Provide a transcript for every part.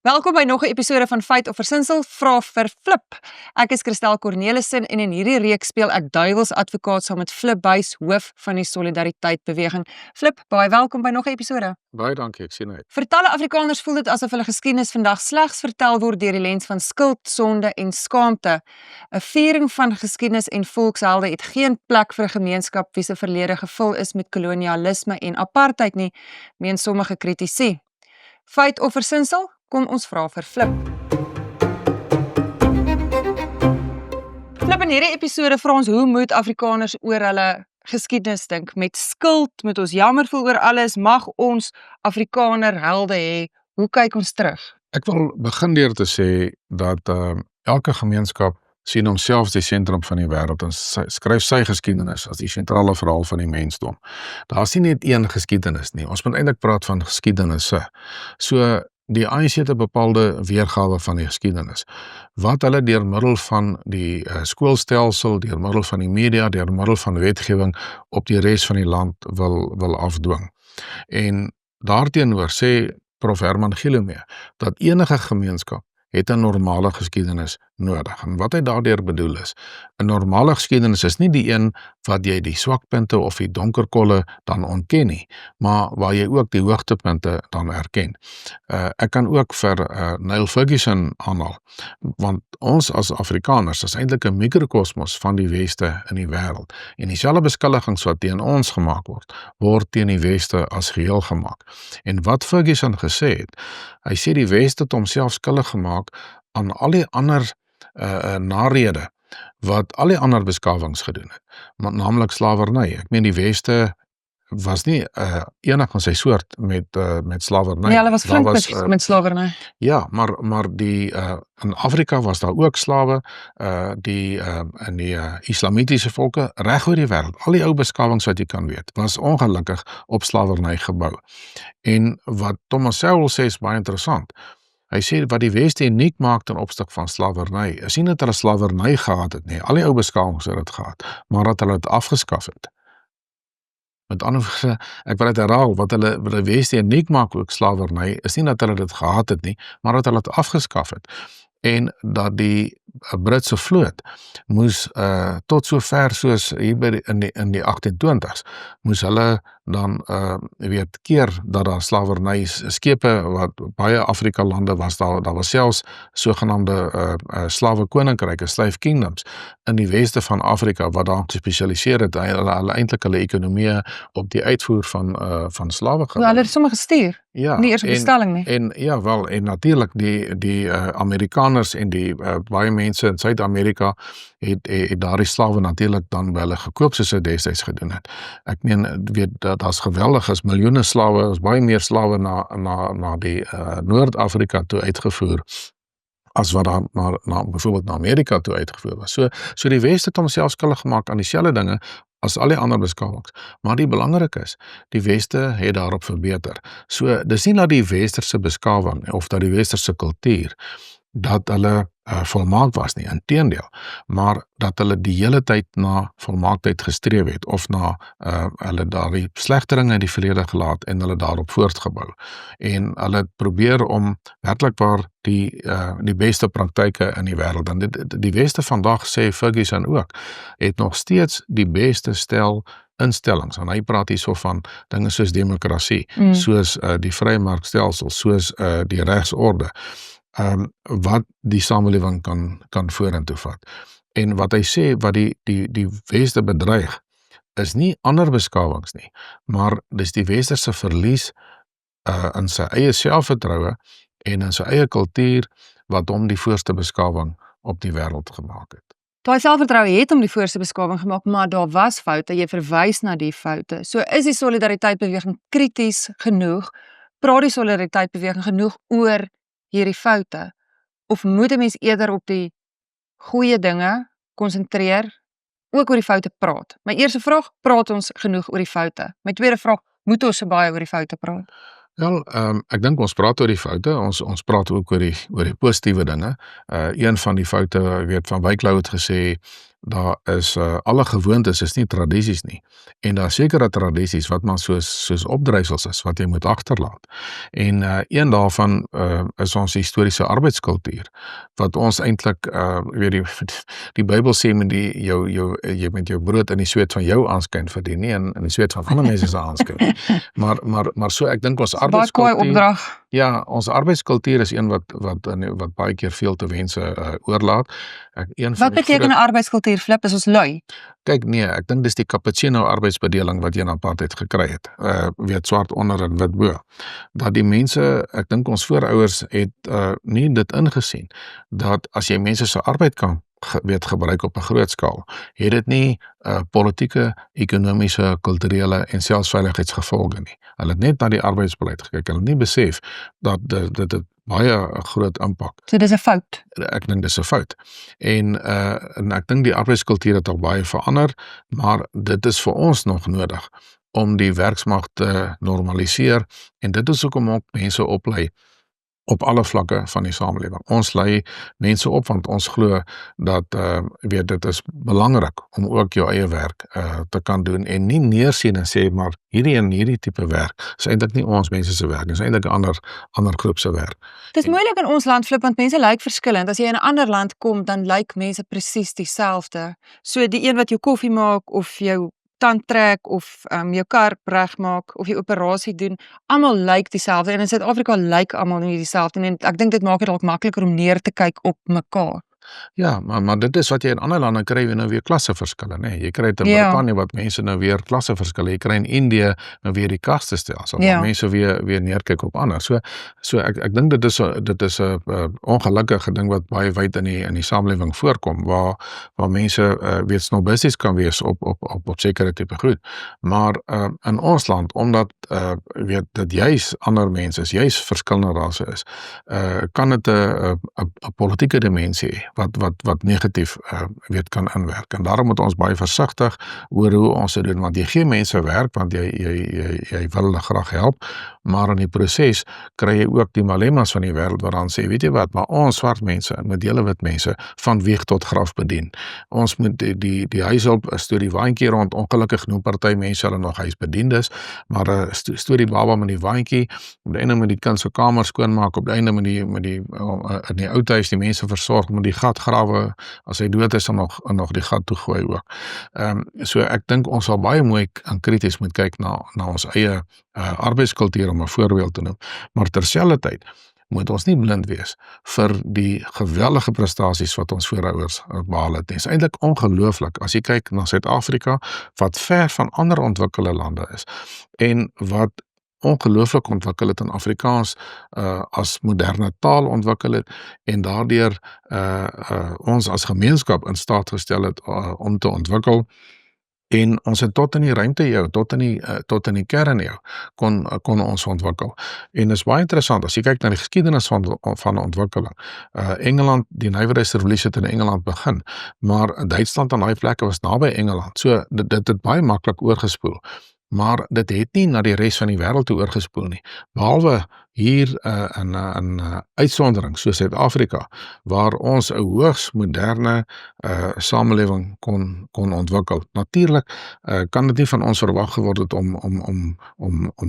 Welkom by nog 'n episode van Feit of Versinsel, vra vir Flip. Ek is Christel Cornelissen en in hierdie reeks speel ek duiwelsadvokaat saam met Flip Buys, hoof van die Solidariteit Beweging. Flip, baie welkom by nog 'n episode. Baie dankie, ek sien uit. Vir talle Afrikaners voel dit asof hulle geskiedenis vandag slegs vertel word deur die lens van skuld, sonde en skaamte. 'n Viering van geskiedenis en volkshelde het geen plek vir 'n gemeenskap wie se verlede gevul is met kolonialisme en apartheid nie, meen sommige kritici. Feit of versinsel? Kom ons vra vir Flip. Flip, in hierdie episode vra ons hoe moet Afrikaners oor hulle geskiedenis dink? Met skuld, moet ons jammer voel oor alles, mag ons Afrikaner helde hê? Hoe kyk ons terug? Ek wil begin deur te sê dat elke gemeenskap sien homself as die sentrum van die wêreld en skryf sy geskiedenis as die sentrale verhaal van die mensdom. Daar is nie net een geskiedenis nie, ons moet eintlik praat van geskiedenisse. So, die ANC het 'n bepaalde weergawe van die geskiedenis, wat hulle deur middel van die skoolstelsel, deur middel van die media, deur middel van wetgewing op die res van die land wil afdwing. En daarteenoor sê Prof Herman Gillumee dat enige gemeenskap het 'n normale geskiedenis nodig. En wat hy daardeur bedoel is, 'n normale geskiedenis is nie die een wat jy die swakpunte of die donkerkolle dan ontken nie, maar waar jy ook die hoogtepunte dan erken. Ek kan ook vir Niall Ferguson aanhaal, want ons as Afrikaners is eintlik 'n mikrokosmos van die Weste in die wêreld. En dieselfde beskuldigings wat teen ons gemaak word teen die Weste as geheel gemaak. En wat Ferguson gesê het, hy sê die Weste het homself skuldig gemaak aan al die ander narede wat al die ander beskawings gedoen het, naamlik slawerny. Ek meen die Weste was nie enig van sy soort met slawerny. Nee, hulle was flink met slawerny. Ja, maar in Afrika was daar ook slawe, in die islamitiese volke reg oor die wêreld. Al die ou beskawings wat jy kan weet, was ongelukkig op slawerny gebou. En wat Thomas Sowell sê is baie interessant. Hy sê wat die Weste uniek maak ten opsig van slawerny, is nie dat hulle slawerny gehad het nie, al die ou beskawings het dit gehad, maar dat hulle dit afgeskaf het. Met ander woorde, ek wil dit herhaal, wat die Weste uniek maak ook slawerny, is nie dat hulle dit gehad het nie, maar dat hulle dit afgeskaf het. En dat die Britse vloot moes tot so ver soos hier in die 1820s, moes hulle dan keer dat daar slawerny skepe wat baie Afrika lande was, daar was selfs sogenaamde slawe koninkryke, slave kingdoms in die weste van Afrika wat daar gespesialiseer het, hulle eintlik hulle ekonomie op die uitvoer van slawe gebou. Hulle het sommer gestuur. Ja, nie eers op bestelling nie. En natuurlik die Amerikaners en die baie mense in Suid-Amerika het daardie slawe natuurlik dan by hulle gekoop soos hy destyds gedoen het. Ek meen, weet dat as geweldig is, miljoene slawe, is baie meer slawe na die Noord-Afrika toe uitgevoer as wat dan byvoorbeeld na Amerika toe uitgevoer was. So die Weste het homself skuldig gemaak aan dieselfde dinge as al die ander beskawings. Maar die belangrik is, die Weste het daarop verbeter. So, dis nie dat die Westerse beskawing of dat die Westerse kultuur dat hulle volmaak was nie, inteendeel, maar dat hulle die hele tyd na volmaaktheid gestreef het, of na hulle daardie slegteringe in die verlede gelaat en hulle daarop voortgebou. En hulle probeer om werklik waar die beste praktyke in die wêreld, en die Weste vandag, sê Ferguson ook, het nog steeds die beste stel instellings, en hy praat hierso van dinge soos demokrasie, soos die vrymarkstelsel, soos die regsorde, wat die samelewing kan vorentoe vat. En wat hy sê, wat die Weste bedreig, is nie ander beskawings nie, maar dis die Westerse verlies in sy eie selfvertroue en in sy eie kultuur, wat hom die voorste beskawing op die wêreld gemaak het. Daai selfvertroue het hom die voorste beskawing gemaak, maar daar was foute, jy verwys na die foute. So is die Solidariteitbeweging krities genoeg, praat die Solidariteitbeweging genoeg oor hierdie foute, of moet 'n mens eerder op die goeie dinge konsentreer, ook oor die foute praat? My eerste vraag, praat ons genoeg oor die foute? My tweede vraag, moet ons so baie oor die foute praat? Wel, ek dink ons praat oor die foute, ons praat ook oor die positiewe dinge. Een van die foute, Van Wyk Louw het gesê, daar is alle gewoontes is nie tradisies nie. En daar is sekere tradisies wat maar soos opdrywsels is wat jy moet agterlaat. En een daarvan is ons historiese arbeidskultuur wat ons eintlik die Bybel sê jy met jou brood in die sweet van jou aanskyn verdien, nie in die sweet van ander mense se aanskyn. Maar so ek dink ons Baie kwaai arbeidskultuur opdrag. Ja, ons arbeidskultuur is een wat baie keer veel te wense oorlaat. Wat beteken 'n arbeidskultuur, Flip? Is ons lui? Kyk, nee, ek dink dis die cappuccino arbeidsbedeling wat jy in apartheid gekry het. Weet swart onder en wit bo. Dat die mense, ek dink ons voorouers het nie dit ingesien dat as jy mense se arbeid kan gebruik op 'n groot skaal, het dit nie politieke, ekonomiese, kulturele en selfs veiligheidsgevolge nie. Hulle het net na die arbeidsbeleid gekyk. Hulle het nie besef dat dit baie groot impak. So dis 'n fout. Ek dink dis 'n fout. En ek dink die arbeidskultuur het al baie verander, maar dit is vir ons nog nodig om die werksmag te normaliseer en dit is hoekom ook mense oplei op alle vlakke van die samelewing. Ons lei mense op want ons glo dat dit is belangrik om ook jou eie werk te kan doen en nie neersien en sê maar hierdie tipe werk is eintlik nie ons mense se werk, is eintlik 'n ander groep se werk. Dis moeilik in ons land, Flip, want mense lyk verskillend. As jy in 'n ander land kom, dan lyk mense presies dieselfde. So die een wat jou koffie maak of jou tand trek of jou kar regmaak of jy operasie doen, almal lyk dieselfde en in Suid-Afrika lyk almal nie dieselfde nie en ek dink dit maak dit dalk makliker om neer te kyk op mekaar. Ja, maar dit is wat jy in ander lande kry, jy nou weer klasseverskille, né? Jy kry dit in Ja. Brittanje wat mense nou weer klasseverskille, jy kry in Indië nou weer die kastestelsel, Ja. waar mense weer neerkyk op ander. So ek dink dit is 'n ongelukkige ding wat baie wyd in die samelewing voorkom, waar mense weet snobisties kan wees op sekere tipe goed. Maar in ons land, omdat weet dat juis ander mense is, juis verskillende rasse is, kan dit 'n politieke dimensie hê wat negatief weet kan inwerk. En daarom moet ons baie versigtig oor hoe ons dit doen, want jy gee mense werk want jy wil hulle graag help, maar in die proses kry jy ook die malemmas van die wêreld wat dan sê, weet jy wat, maar ons swart mense en met hele wit mense van wieg tot graf bedien. Ons moet die huishulp stoor die waantjie rond, ongelukkig noem party mense hulle nog huisbediendes, maar stoor die baba met die waantjie, op die einde moet die kind se kamer skoonmaak, op die einde moet die in die ou huis die mense versorg, moet die gat grawe, as hy dood is dan nog die gat toegooi ook. So ek dink ons sal baie mooi en krities moet kyk na ons eie arbeidskultuur om 'n voorbeeld te noem, maar terselfdertyd moet ons nie blind wees vir die geweldige prestasies wat ons voorouers behaal het. Dit is eintlik ongelooflik as jy kyk na Suid-Afrika wat ver van ander ontwikkelde lande is en wat ongelooflik ontwikkel het in Afrikaans as moderne taal ontwikkel het en daardeur ons as gemeenskap in staat gestel het om te ontwikkel. En ons het tot in die ruimte jou, tot in die kern jou, kon ons ontwikkel. En is baie interessant, as jy kyk na die geskiedenis van ontwikkeling. Engeland, die nywerheidsrevolusie het in Engeland begin, maar Duitsland en daai plekke was naby Engeland, so dit het baie maklik oorgespoel. Maar dit het nie na die res van die wêreld toe oorgespoel nie, behalwe hier in uitsondering soos Suid-Afrika, waar ons 'n hoogs moderne samelewing kon ontwikkel. Natuurlik kan dit nie van ons verwag geword het om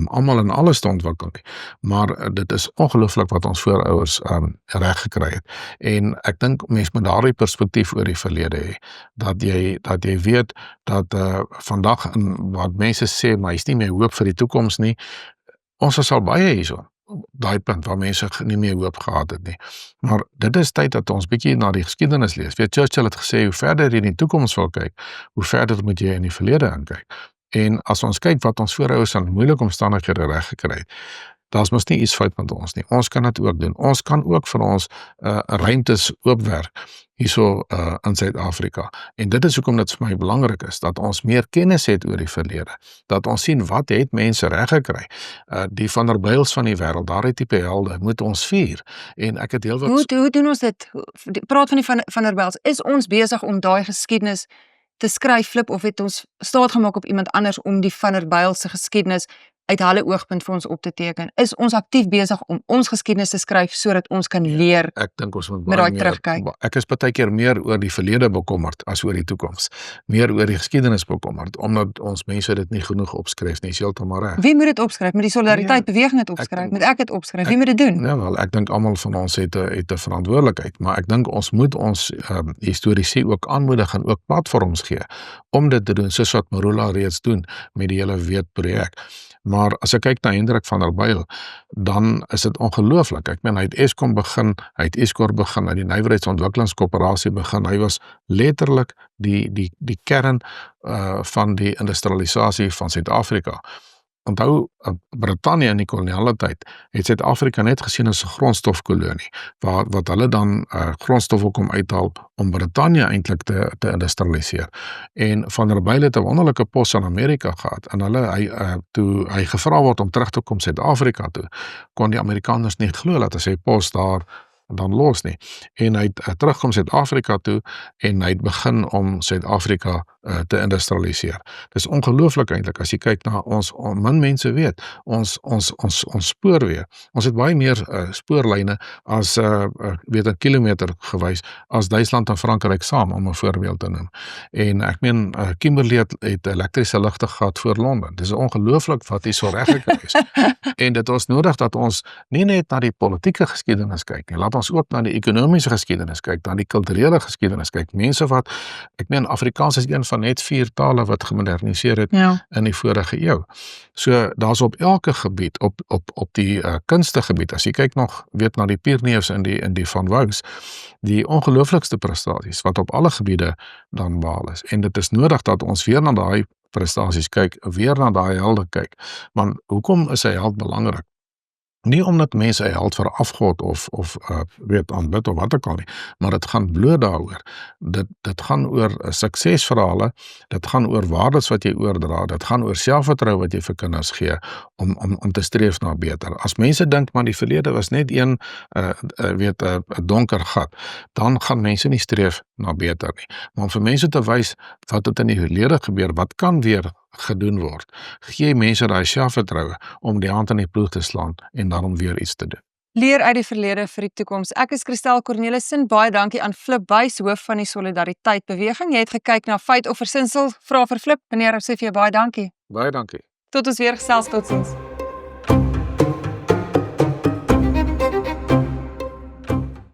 almal en alles te ontwikkel nie, maar dit is ongelooflik wat ons voorouers reg gekry het. En ek dink mens moet daardie perspektief oor die verlede hê, dat jy weet dat vandag wat mense sê, maar is nie meer hoop vir die toekoms nie, ons is al baie hierso, daai punt waar mense nie meer hoop gehad het nie. Maar dit is tyd dat ons bietjie na die geskiedenis lees. Weet Churchill het gesê, hoe verder jy in die toekoms wil kyk, hoe verder moet jy in die verlede inkyk. En as ons kyk wat ons voorouers aan moeilike omstandighede reg gekry het, daar's mos nie iets fout met ons nie. Ons kan dit ook doen. Ons kan ook vir ons ruimtes oopwerk hierso in Suid-Afrika. En dit is hoekom dit vir my belangrik is, dat ons meer kennis het oor die verlede. Dat ons sien wat het mense reg gekry. Die Van der Bijls van die wêreld, daardie tipe helde, moet ons vier. En ek het heel wat... Hoe doen ons dit? Praat van die Van der Bijls. Is ons besig om daai geskiedenis te skryf, Flip, of het ons staat gemaak op iemand anders om die Van der Bijls se geskiedenis uit hulle oogpunt vir ons op te teken? Is ons aktief besig om ons geskiedenis te skryf sodat ons kan leer Ek dink ons moet met baie daai meer terugkyk? ek is baie keer meer oor die verlede bekommerd as oor die toekoms. Meer oor die geskiedenis bekommerd, omdat ons mense dit nie genoeg opskryf nie, is heeltemal reg. Wie moet dit opskryf? Moet die solidariteit beweging dit opskryf? Moet ek dit opskryf? Wie moet dit doen? Ja wel, ek dink almal van ons het 'n verantwoordelikheid, maar ek dink ons moet ons historiese ook aanmoedig en ook platforms gee om dit te doen, soos wat Marula reeds doen met die hele Weet projek. Maar as ek kyk na Hendrik van der Byl, dan is dit ongelooflik. Ek meen, hy het Eskom begin, hy het Eskom begin, hy het die Nywerheidsontwikkelingskoöperasie begin. Hy was letterlik die kern van die industrialisasie van Suid-Afrika. Onthou, Brittanje in die koloniale tyd het Suid-Afrika net gesien as 'n grondstofkolonie, wat hulle dan grondstoffe kom uithaal om Brittanje eintlik te industrialiseer. En Van der Byl het 'n wonderlike pos in Amerika gehad, en toe hy gevra word om terug te kom Suid-Afrika toe, kon die Amerikaners nie glo dat hy sy pos daar dan los nie. En hy het terugkom Suid-Afrika toe en hy het begin om Suid-Afrika te industrialiseer. Dis ongelooflik eintlik as jy kyk na ons min mense weet, ons spoorweë. Ons het baie meer spoorlyne as weet 'n kilometer gewys as Duitsland en Frankryk saam, om 'n voorbeeld te noem. En ek meen Kimberley het elektriese ligte gehad voor Londen. Dis ongelooflik wat hier so reg gekry is. En dit is nodig dat ons nie net na die politieke geskiedenis kyk nie, laat ons ook na die ekonomiese geskiedenis kyk, na die kulturele geskiedenis kyk. Mense wat, ek meen Afrikaans is een van net 4 tale wat gemoderniseer het in die vorige eeu. So daar's op elke gebied, op die kunstegebied, as jy kyk nog weet na die Pyrenees en die Van Wouws, die ongelooflikste prestasies wat op alle gebiede dan behaal is. En dit is nodig dat ons weer na daai prestasies kyk, weer na daai helde kyk. Want hoekom is 'n held belangrik? Nie omdat mense 'n held vir afgod of weet aanbid of wat ook al nie, maar dit gaan bloot daaroor. Dit gaan oor suksesverhale, dit gaan oor waardes wat jy oordra, dit gaan oor selfvertroue wat jy vir kinders gee om te streef na beter. As mense dink maar die verlede was net een weet 'n donker gat, dan gaan mense nie streef na beter nie. Maar om vir mense te wys wat het in die verlede gebeur, wat kan weer gedoen word, gee mense daai selfvertroue om die hand in die ploeg te slaan en daarom weer iets te doen. Leer uit die verlede vir die toekoms. Ek is Christel Cornelissen, baie dankie aan Flip Buys, hoof van die Solidariteit Beweging. Jy het gekyk na feit of versinsel, vra vir Flip. Meneer, ek sê vir jou baie dankie. Baie dankie. Tot ons weer gesels, totsiens.